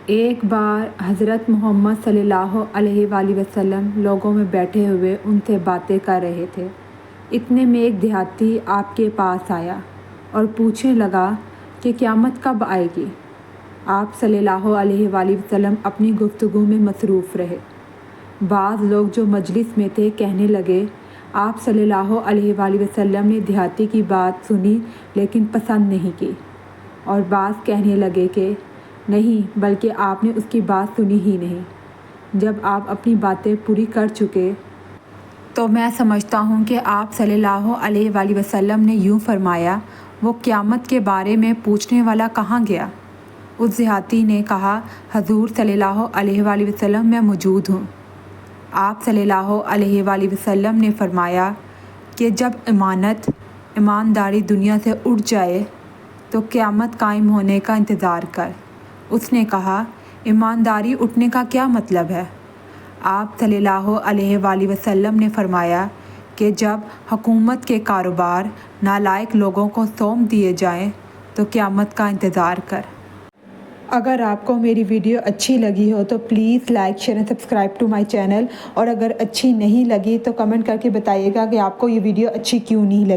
ایک بار حضرت محمد صلی اللہ علیہ وآلہ وسلم لوگوں میں بیٹھے ہوئے ان سے باتیں کر رہے تھے۔ اتنے میں ایک دیہاتی آپ کے پاس آیا اور پوچھنے لگا کہ قیامت کب آئے گی؟ آپ صلی اللہ علیہ وآلہ وسلم اپنی گفتگو میں مصروف رہے۔ بعض لوگ جو مجلس میں تھے کہنے لگے، آپ صلی اللہ علیہ وآلہ وسلم نے دیہاتی کی بات سنی لیکن پسند نہیں کی، اور بعض کہنے لگے کہ نہیں، بلکہ آپ نے اس کی بات سنی ہی نہیں۔ جب آپ اپنی باتیں پوری کر چکے تو میں سمجھتا ہوں کہ آپ صلی اللہ علیہ وآلہ وسلم نے یوں فرمایا، وہ قیامت کے بارے میں پوچھنے والا کہاں گیا؟ اس دیہاتی نے کہا، حضور صلی اللہ علیہ وآلہ وسلم میں موجود ہوں۔ آپ صلی اللہ علیہ وآلہ وسلم نے فرمایا کہ جب ایمانداری دنیا سے اٹھ جائے تو قیامت قائم ہونے کا انتظار کر۔ اس نے کہا، ایمانداری اٹھنے کا کیا مطلب ہے؟ آپ صلی اللہ علیہ وآلہ وسلم نے فرمایا کہ جب حکومت کے کاروبار نالائق لوگوں کو سونپ دیے جائیں تو قیامت کا انتظار کر۔ اگر آپ کو میری ویڈیو اچھی لگی ہو تو پلیز لائک، شیئر اور سبسکرائب ٹو مائی چینل، اور اگر اچھی نہیں لگی تو کمنٹ کر کے بتائیے گا کہ آپ کو یہ ویڈیو اچھی کیوں نہیں لگی۔